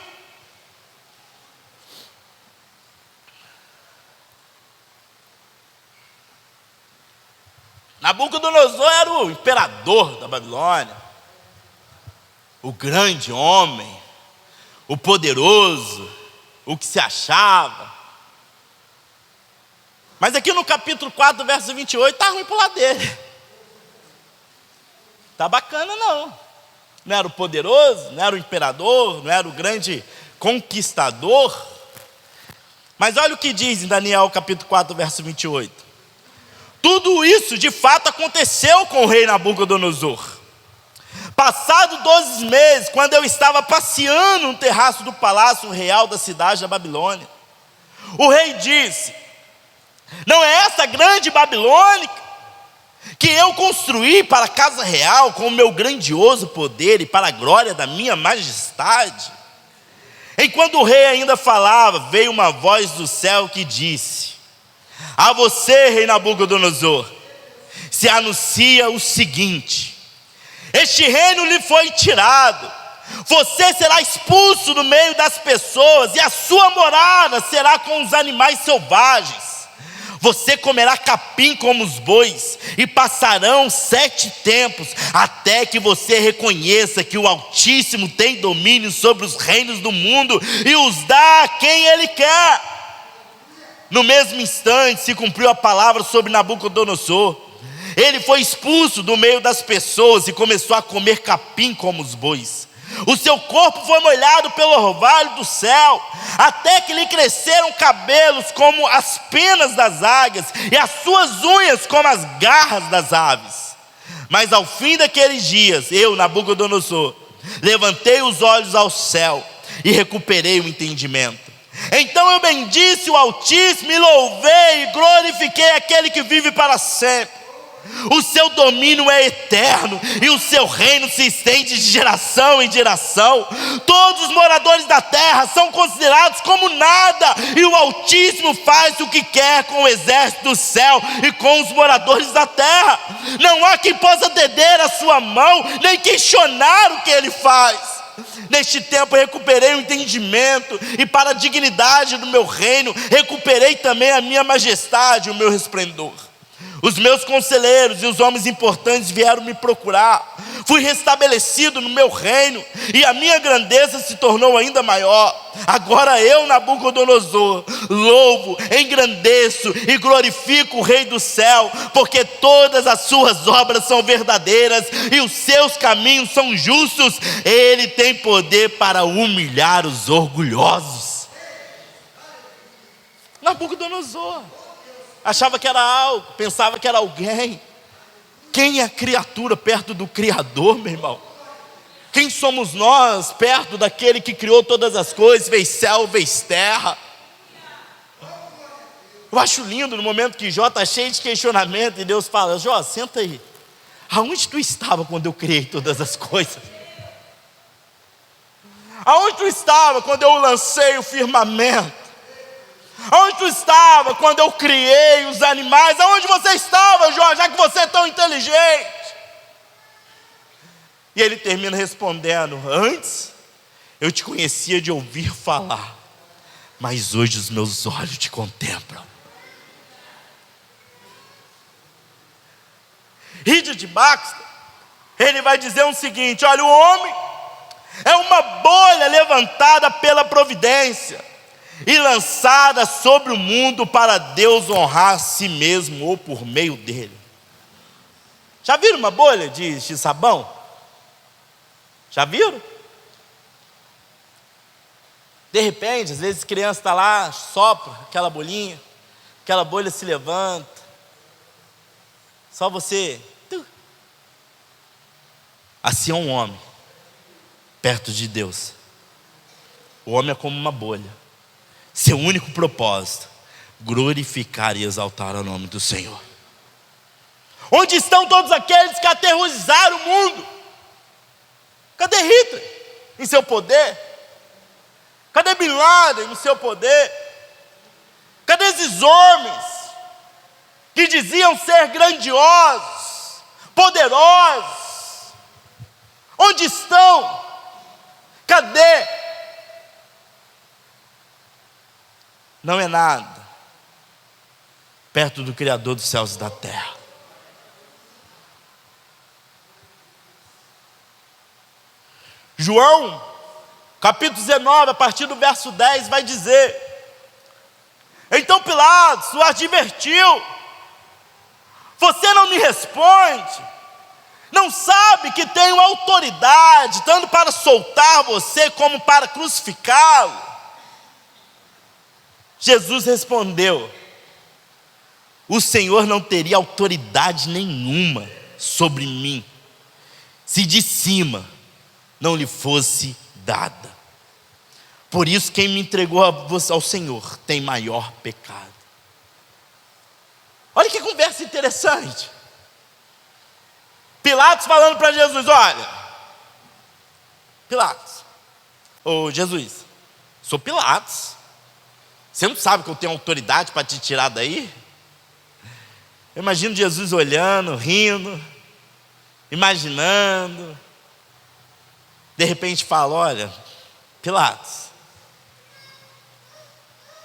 Nabucodonosor era o imperador da Babilônia, o grande homem, o poderoso, o que se achava. Mas aqui no capítulo 4, verso 28, está ruim para o lado dele. Está bacana não. Não era o poderoso, não era o imperador, não era o grande conquistador. Mas olha o que diz em Daniel capítulo 4, verso 28. Tudo isso de fato aconteceu com o rei Nabucodonosor. Passado 12 meses, quando eu estava passeando no terraço do palácio real da cidade da Babilônia, o rei disse: não é essa grande Babilônica que eu construí para a casa real com o meu grandioso poder e para a glória da minha majestade? Enquanto o rei ainda falava, veio uma voz do céu que disse: a você, rei Nabucodonosor, se anuncia o seguinte: este reino lhe foi tirado, você será expulso do meio das pessoas, e a sua morada será com os animais selvagens. Você comerá capim como os bois, e passarão 7 tempos, até que você reconheça que o Altíssimo tem domínio sobre os reinos do mundo, e os dá a quem Ele quer. No mesmo instante se cumpriu a palavra sobre Nabucodonosor. Ele foi expulso do meio das pessoas e começou a comer capim como os bois. O seu corpo foi molhado pelo orvalho do céu, até que lhe cresceram cabelos como as penas das águias, e as suas unhas como as garras das aves. Mas ao fim daqueles dias, eu, Nabucodonosor, levantei os olhos ao céu e recuperei o entendimento. Então eu bendisse o Altíssimo e louvei e glorifiquei aquele que vive para sempre. O seu domínio é eterno e o seu reino se estende de geração em geração. Todos os moradores da terra são considerados como nada, e o Altíssimo faz o que quer com o exército do céu e com os moradores da terra. Não há quem possa deter a sua mão, nem questionar o que ele faz. Neste tempo recuperei o entendimento, e para a dignidade do meu reino recuperei também a minha majestade, o meu resplendor. Os meus conselheiros e os homens importantes vieram me procurar. Fui restabelecido no meu reino, e a minha grandeza se tornou ainda maior. Agora eu, Nabucodonosor, louvo, engrandeço e glorifico o Rei do céu, porque todas as suas obras são verdadeiras e os seus caminhos são justos. Ele tem poder para humilhar os orgulhosos. Nabucodonosor achava que era algo, pensava que era alguém. Quem é criatura perto do Criador, meu irmão? Quem somos nós perto daquele que criou todas as coisas, fez céu, fez terra? Eu acho lindo no momento que Jó está cheio de questionamento, e Deus fala: Jó, senta aí. Aonde tu estava quando eu criei todas as coisas? Aonde tu estava quando eu lancei o firmamento? Aonde tu estava quando eu criei os animais? Aonde você estava, Jó, já que você é tão inteligente? E ele termina respondendo: antes eu te conhecia de ouvir falar, mas hoje os meus olhos te contemplam. Richard Baxter, ele vai dizer o seguinte: olha, o homem é uma bolha levantada pela providência e lançada sobre o mundo para Deus honrar a si mesmo ou por meio dele. Já viram uma bolha de sabão? Já viram? De repente, às vezes a criança está lá, sopra aquela bolinha, aquela bolha se levanta, só você. Assim é um homem perto de Deus. O homem é como uma bolha. Seu único propósito: glorificar e exaltar o nome do Senhor. Onde estão todos aqueles que aterrorizaram o mundo? Cadê Hitler em seu poder? Cadê Bin Laden no seu poder? Cadê esses homens que diziam ser grandiosos, poderosos? Onde estão? Cadê? Não é nada perto do Criador dos céus e da terra. João, capítulo 19, a partir do verso 10, vai dizer: então Pilatos o advertiu: você não me responde? Não sabe que tenho autoridade tanto para soltar você como para crucificá-lo? Jesus respondeu: o Senhor não teria autoridade nenhuma sobre mim, se de cima não lhe fosse dada. Por isso quem me entregou ao Senhor tem maior pecado. Olha que conversa interessante. Pilatos falando para Jesus: olha, Pilatos, ô Jesus, sou Pilatos, você não sabe que eu tenho autoridade para te tirar daí? Eu imagino Jesus olhando, rindo, imaginando. De repente fala: olha, Pilatos,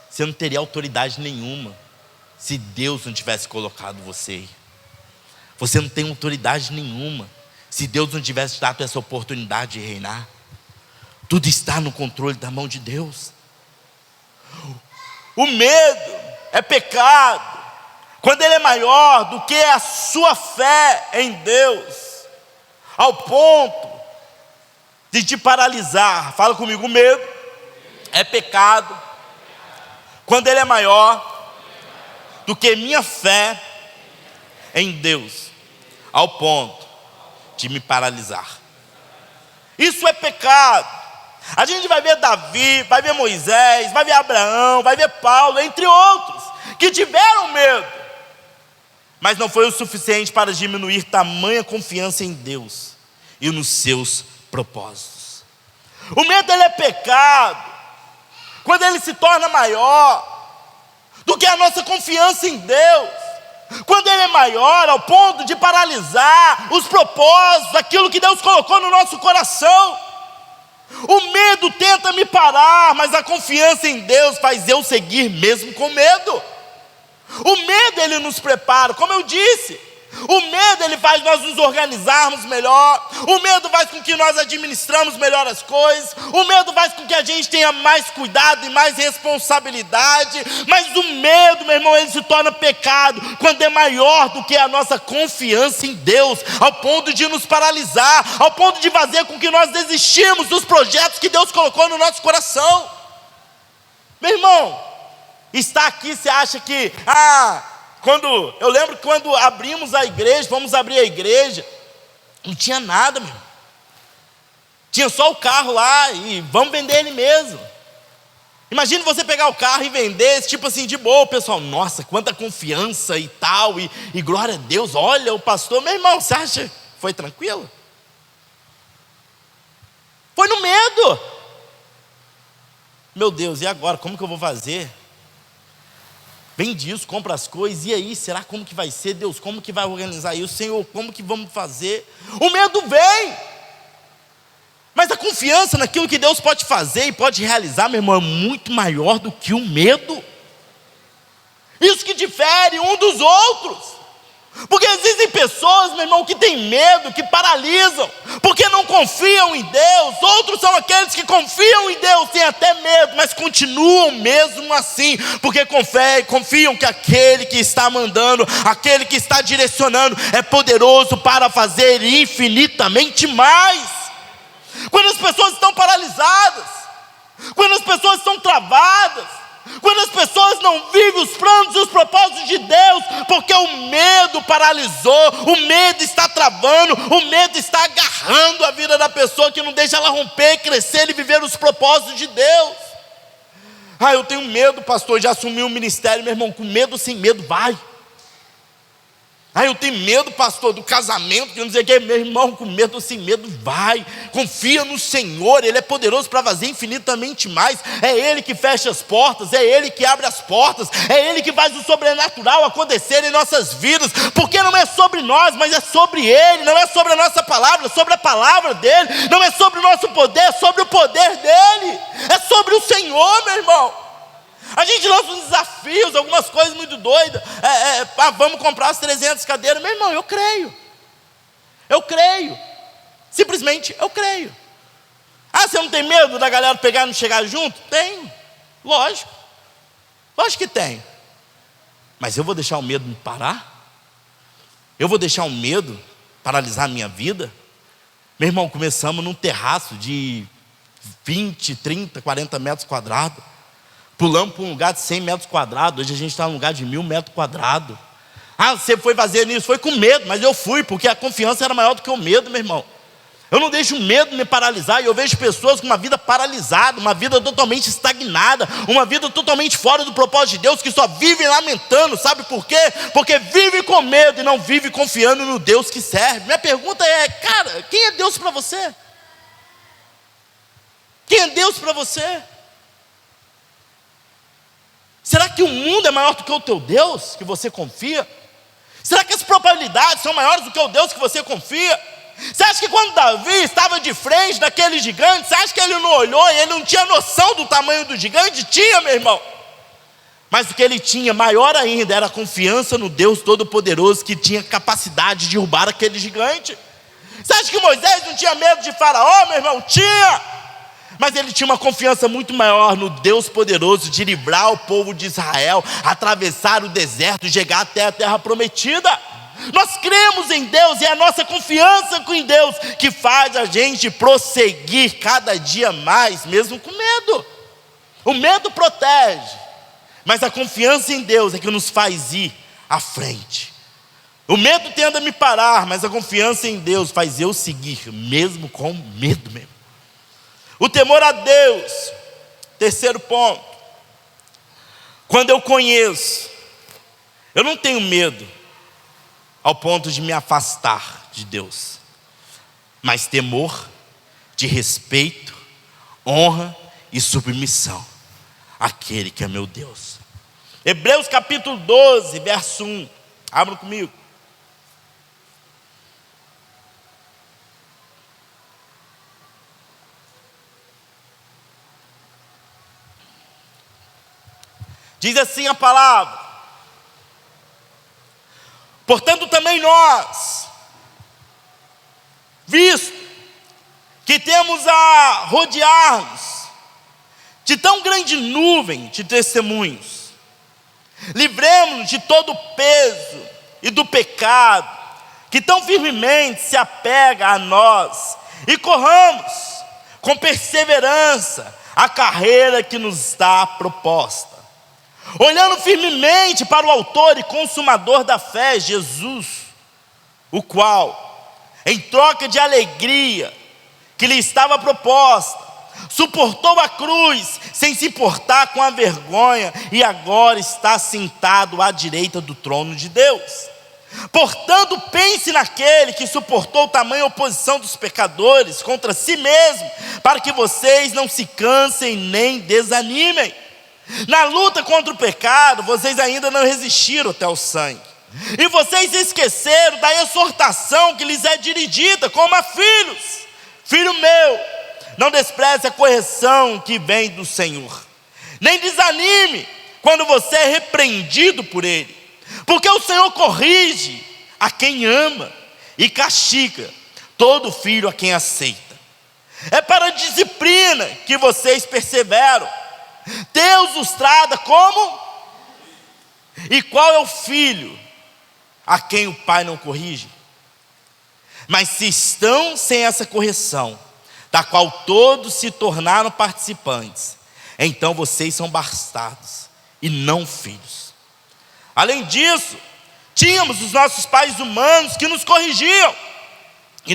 você não teria autoridade nenhuma se Deus não tivesse colocado você aí. Você não tem autoridade nenhuma se Deus não tivesse dado essa oportunidade de reinar. Tudo está no controle da mão de Deus. O medo é pecado quando ele é maior do que a sua fé em Deus, ao ponto de te paralisar. Fala comigo, o medo é pecado quando ele é maior do que minha fé em Deus, ao ponto de me paralisar. Isso é pecado. A gente vai ver Davi, vai ver Moisés, vai ver Abraão, vai ver Paulo, entre outros, que tiveram medo, mas não foi o suficiente para diminuir tamanha confiança em Deus e nos seus propósitos. O medo, ele é pecado quando ele se torna maior do que a nossa confiança em Deus, quando ele é maior ao ponto de paralisar os propósitos, aquilo que Deus colocou no nosso coração. O medo tenta me parar, mas a confiança em Deus faz eu seguir mesmo com medo. O medo, ele nos prepara, como eu disse. O medo, ele faz nós nos organizarmos melhor. O medo faz com que nós administramos melhor as coisas. O medo faz com que a gente tenha mais cuidado e mais responsabilidade. Mas o medo, meu irmão, ele se torna pecado quando é maior do que a nossa confiança em Deus, ao ponto de nos paralisar, ao ponto de fazer com que nós desistimos dos projetos que Deus colocou no nosso coração. Meu irmão, está aqui, você acha que eu lembro que quando abrimos a igreja, vamos abrir a igreja, não tinha nada, meu irmão. Tinha só o carro lá e vamos vender ele mesmo. Imagina você pegar o carro e vender, tipo assim, de boa, o pessoal, nossa, quanta confiança e tal, e glória a Deus, olha o pastor. Meu irmão, você acha que foi tranquilo? Foi no medo. Meu Deus, e agora, como que eu vou fazer? Vende isso, compra as coisas, e aí, será como que vai ser? Deus, como que vai organizar isso? Senhor, como que vamos fazer? O medo vem, mas a confiança naquilo que Deus pode fazer e pode realizar, meu irmão, é muito maior do que o medo. Isso que difere um dos outros. Porque existem pessoas, meu irmão, que têm medo, que paralisam, porque não confiam em Deus. Outros são aqueles que confiam em Deus, têm até medo, mas continuam mesmo assim, porque confiam que aquele que está mandando, aquele que está direcionando, é poderoso para fazer infinitamente mais. Quando as pessoas estão paralisadas, quando as pessoas estão travadas, quando as pessoas não vivem os planos e os propósitos de Deus, porque o medo paralisou, o medo está travando, o medo está agarrando a vida da pessoa, que não deixa ela romper, crescer e viver os propósitos de Deus. Eu tenho medo, pastor, de assumir um ministério. Meu irmão, com medo ou sem medo, vai. Eu tenho medo, pastor, do casamento, que não sei o que. Meu irmão, com medo ou sem medo, vai. Confia no Senhor, Ele é poderoso para fazer infinitamente mais. É Ele que fecha as portas, é Ele que abre as portas, é Ele que faz o sobrenatural acontecer em nossas vidas, porque não é sobre nós, mas é sobre Ele. Não é sobre a nossa palavra, é sobre a palavra dEle. Não é sobre o nosso poder, é sobre o poder dEle. É sobre o Senhor, meu irmão. A gente lança uns desafios, algumas coisas muito doidas. Vamos comprar as 300 cadeiras. Meu irmão, eu creio. Simplesmente eu creio. Você não tem medo da galera pegar e não chegar junto? Tenho, lógico que tenho. Mas eu vou deixar o medo me parar? Eu vou deixar o medo paralisar a minha vida? Meu irmão, começamos num terraço de 20, 30, 40 metros quadrados. Pulamos para um lugar de 100 metros quadrados. Hoje a gente está num lugar de 1000 metros quadrados. Você foi fazer isso? Foi com medo, mas eu fui, porque a confiança era maior do que o medo, meu irmão. Eu não deixo o medo me paralisar. E eu vejo pessoas com uma vida paralisada, uma vida totalmente estagnada, uma vida totalmente fora do propósito de Deus, que só vivem lamentando. Sabe por quê? Porque vive com medo e não vive confiando no Deus que serve. Minha pergunta é, cara, quem é Deus para você? Quem é Deus para você? Será que o mundo é maior do que o teu Deus, que você confia? Será que as probabilidades são maiores do que o Deus que você confia? Você acha que quando Davi estava de frente daquele gigante, você acha que ele não olhou e ele não tinha noção do tamanho do gigante? Tinha, meu irmão. Mas o que ele tinha, maior ainda, era a confiança no Deus Todo-Poderoso, que tinha capacidade de derrubar aquele gigante. Você acha que Moisés não tinha medo de Faraó, meu irmão? Tinha! Mas ele tinha uma confiança muito maior no Deus poderoso de livrar o povo de Israel, atravessar o deserto e chegar até a terra prometida. Nós cremos em Deus, e é a nossa confiança em Deus que faz a gente prosseguir cada dia mais, mesmo com medo. O medo protege, mas a confiança em Deus é que nos faz ir à frente. O medo tenta me parar, mas a confiança em Deus faz eu seguir, mesmo com medo mesmo. O temor a Deus, terceiro ponto. Quando eu conheço, eu não tenho medo ao ponto de me afastar de Deus, mas temor de respeito, honra e submissão àquele que é meu Deus. Hebreus capítulo 12, verso 1. Abram comigo. Diz assim a palavra: portanto também nós, visto que temos a rodear-nos de tão grande nuvem de testemunhos, livremos-nos de todo o peso e do pecado que tão firmemente se apega a nós, e corramos com perseverança a carreira que nos está proposta, olhando firmemente para o autor e consumador da fé, Jesus, o qual, em troca de alegria que lhe estava proposta, suportou a cruz sem se importar com a vergonha, e agora está sentado à direita do trono de Deus. Portanto, pense naquele que suportou tamanha oposição dos pecadores contra si mesmo, para que vocês não se cansem nem desanimem. Na luta contra o pecado, vocês ainda não resistiram até o sangue, e vocês esqueceram da exortação que lhes é dirigida como a filhos. Filho meu, não despreze a correção que vem do Senhor, nem desanime quando você é repreendido por Ele, porque o Senhor corrige a quem ama e castiga todo filho a quem aceita. É para a disciplina que vocês perseveram. Deus os trata como? E qual é o filho a quem o pai não corrige? Mas se estão sem essa correção, da qual todos se tornaram participantes, então vocês são bastardos e não filhos. Além disso, tínhamos os nossos pais humanos que nos corrigiam, e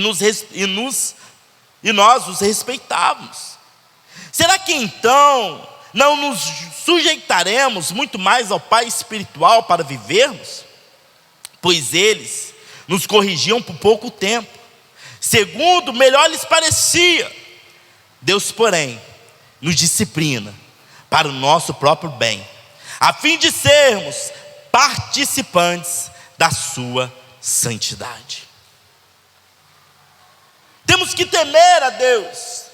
nós os respeitávamos. Será que então não nos sujeitaremos muito mais ao Pai espiritual para vivermos? Pois eles nos corrigiam por pouco tempo, segundo melhor lhes parecia. Deus, porém, nos disciplina para o nosso próprio bem, a fim de sermos participantes da sua santidade. Temos que temer a Deus,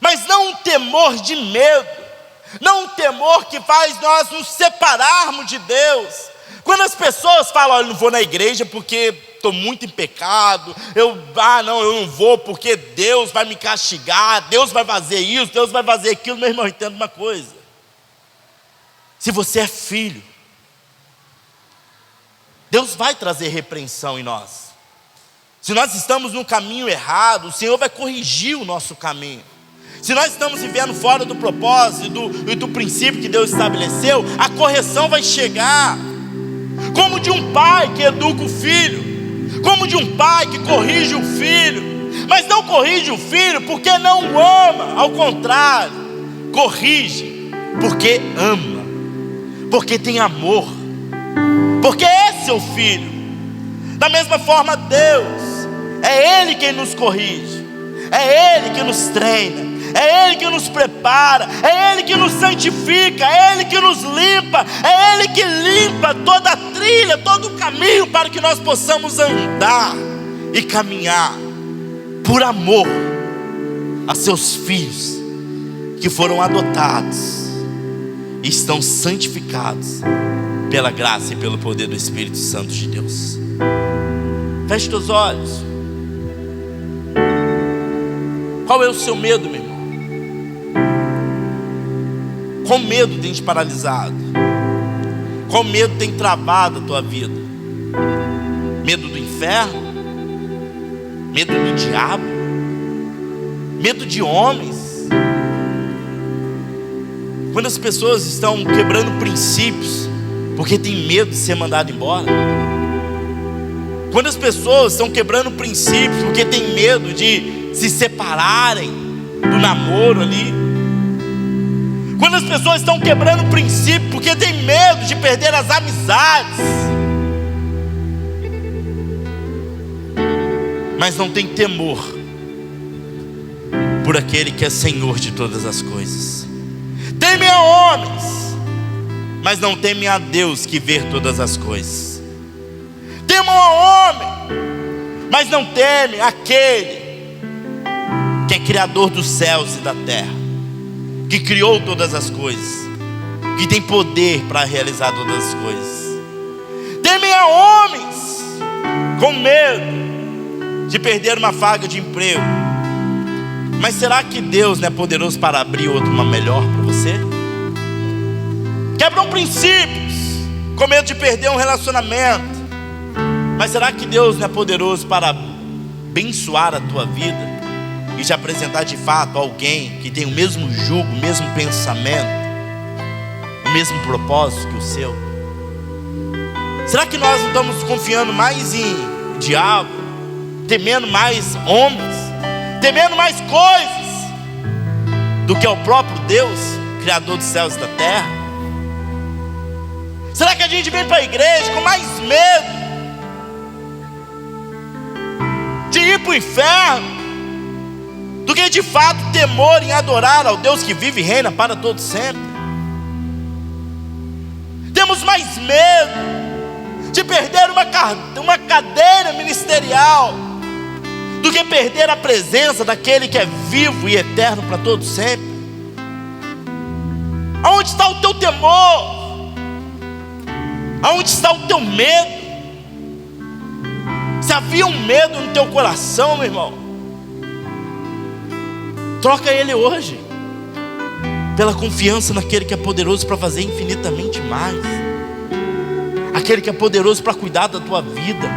mas não um temor de medo, não um temor que faz nós nos separarmos de Deus. Quando as pessoas falam: eu não vou na igreja porque estou muito em pecado, eu não vou porque Deus vai me castigar, Deus vai fazer isso, Deus vai fazer aquilo. Meu irmão, entenda uma coisa: se você é filho, Deus vai trazer repreensão em nós. Se nós estamos no caminho errado, o Senhor vai corrigir o nosso caminho. Se nós estamos vivendo fora do propósito e do princípio que Deus estabeleceu, a correção vai chegar. Como de um pai que educa o filho, como de um pai que corrige o filho, mas não corrige o filho porque não o ama, ao contrário, corrige porque ama, porque tem amor, porque esse é o filho. Da mesma forma, Deus, é Ele quem nos corrige, é Ele que nos treina, é Ele que nos prepara, é Ele que nos santifica, é Ele que nos limpa, é Ele que limpa toda a trilha, todo o caminho, para que nós possamos andar e caminhar por amor a seus filhos que foram adotados estão santificados pela graça e pelo poder do Espírito Santo de Deus. Feche teus olhos. Qual é o seu medo, meu irmão? Qual medo tem te paralisado? Qual medo tem travado a tua vida? Medo do inferno? Medo do diabo? Medo de homens? Quando as pessoas estão quebrando princípios porque tem medo de ser mandado embora. Quando as pessoas estão quebrando princípios porque tem medo de se separarem do namoro ali. Quando as pessoas estão quebrando princípios porque tem medo de perder as amizades. Mas não tem temor por aquele que é Senhor de todas as coisas. Temem a homens, mas não temem a Deus que vê todas as coisas. Temam a homem, mas não temem aquele que é Criador dos céus e da terra, que criou todas as coisas, que tem poder para realizar todas as coisas. Temem a homens com medo de perder uma vaga de emprego. Mas será que Deus não é poderoso para abrir uma melhor para você? Quebram princípios com medo de perder um relacionamento. Mas será que Deus não é poderoso para abençoar a tua vida e te apresentar de fato alguém que tem o mesmo jugo, o mesmo pensamento, o mesmo propósito que o seu? Será que nós não estamos confiando mais em diabo, temendo mais homens, temendo mais coisas do que ao próprio Deus, Criador dos céus e da terra? Será que a gente vem para a igreja com mais medo de ir para o inferno do que de fato temor em adorar ao Deus que vive e reina para todo sempre? Temos mais medo de perder uma cadeira ministerial do que perder a presença daquele que é vivo e eterno para todo sempre. Aonde está o teu temor? Aonde está o teu medo? Se havia um medo no teu coração, meu irmão, troca ele hoje pela confiança naquele que é poderoso para fazer infinitamente mais, aquele que é poderoso para cuidar da tua vida,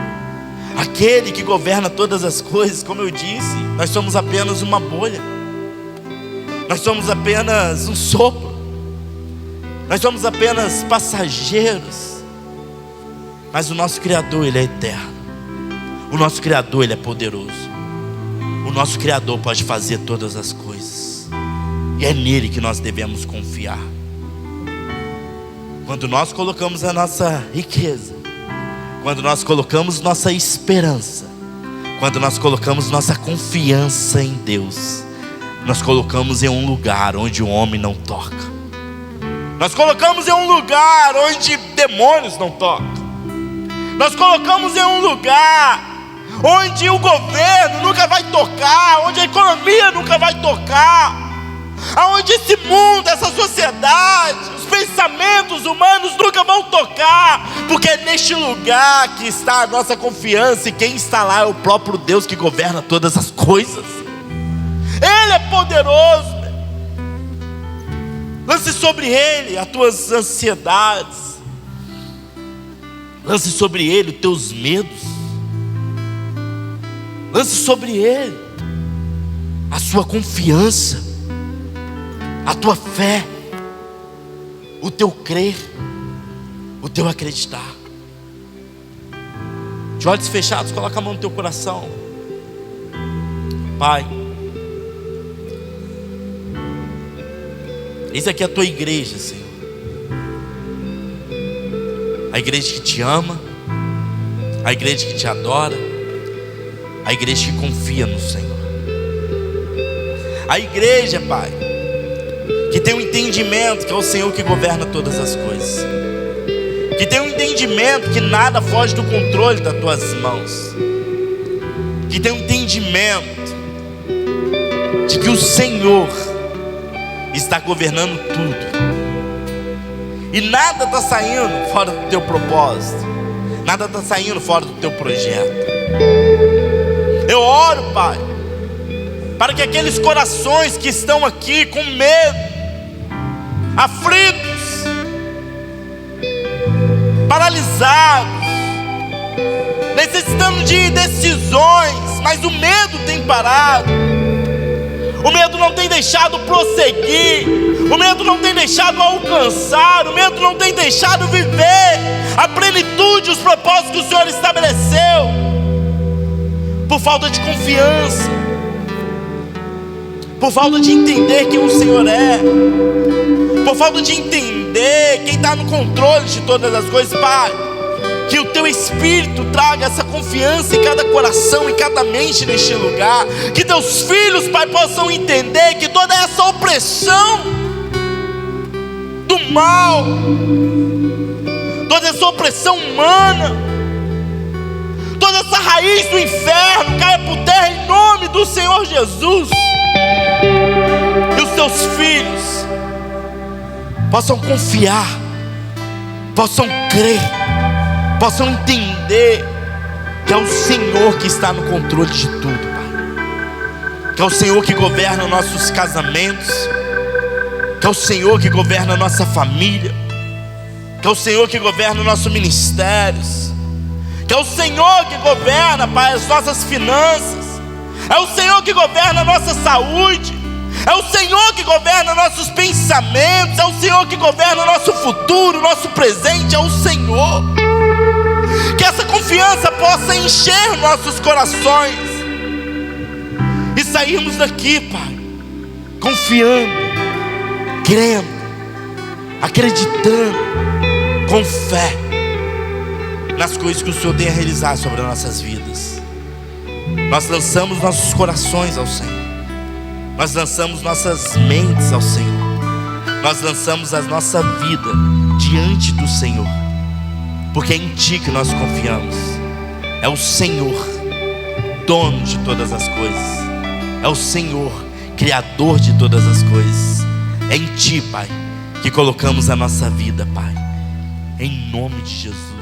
aquele que governa todas as coisas. Como eu disse, nós somos apenas uma bolha, nós somos apenas um sopro, nós somos apenas passageiros. Mas o nosso Criador, Ele é eterno. O nosso Criador, Ele é poderoso. O nosso Criador pode fazer todas as coisas, e é nele que nós devemos confiar. Quando nós colocamos a nossa riqueza, quando nós colocamos nossa esperança, quando nós colocamos nossa confiança em Deus, nós colocamos em um lugar onde o homem não toca. Nós colocamos em um lugar onde demônios não tocam. Nós colocamos em um lugar onde o governo nunca vai tocar, onde a economia nunca vai tocar, aonde esse mundo, essa sociedade, os pensamentos humanos nunca vão tocar, porque é neste lugar que está a nossa confiança, e quem está lá é o próprio Deus que governa todas as coisas. Ele é poderoso. Lance sobre Ele as tuas ansiedades, lance sobre Ele os teus medos, lance sobre Ele a sua confiança, a tua fé, o teu crer, o teu acreditar. De olhos fechados, coloca a mão no teu coração. Pai, eis aqui a tua igreja, Senhor. A igreja que te ama, a igreja que te adora, a igreja que confia no Senhor. A igreja, Pai, que tem um entendimento que é o Senhor que governa todas as coisas, que tem um entendimento que nada foge do controle das tuas mãos, que tem um entendimento de que o Senhor está governando tudo, E nada está saindo fora do teu propósito. Nada está saindo fora do teu projeto. Eu oro, Pai, para que aqueles corações que estão aqui com medo, aflitos, paralisados, necessitando de decisões, mas o medo tem parado. O medo não tem deixado prosseguir. O medo não tem deixado alcançar. O medo não tem deixado viver a plenitude, os propósitos que o Senhor estabeleceu. Por falta de confiança, por falta de entender quem o Senhor é, por falta de entender quem está no controle de todas as coisas. Pai, que o teu Espírito traga essa confiança em cada coração, em cada mente neste lugar. Que teus filhos, Pai, possam entender que toda essa opressão do mal, toda essa opressão humana, toda essa raiz do inferno caia por terra em nome do Senhor Jesus. E os teus filhos possam confiar, possam crer, possam entender que é o Senhor que está no controle de tudo, Pai. Que é o Senhor que governa nossos casamentos, que é o Senhor que governa a nossa família, que é o Senhor que governa os nossos ministérios, que é o Senhor que governa, Pai, as nossas finanças, é o Senhor que governa a nossa saúde, é o Senhor que governa nossos pensamentos, é o Senhor que governa o nosso futuro, nosso presente, é o Senhor. Que essa confiança possa encher nossos corações e sairmos daqui, Pai, confiando, crendo, acreditando, com fé nas coisas que o Senhor tem a realizar sobre as nossas vidas. Nós lançamos nossos corações ao Senhor, nós lançamos nossas mentes ao Senhor, nós lançamos a nossa vida diante do Senhor, porque é em Ti que nós confiamos. É o Senhor, dono de todas as coisas, é o Senhor, Criador de todas as coisas. É em Ti, Pai, que colocamos a nossa vida, Pai, em nome de Jesus.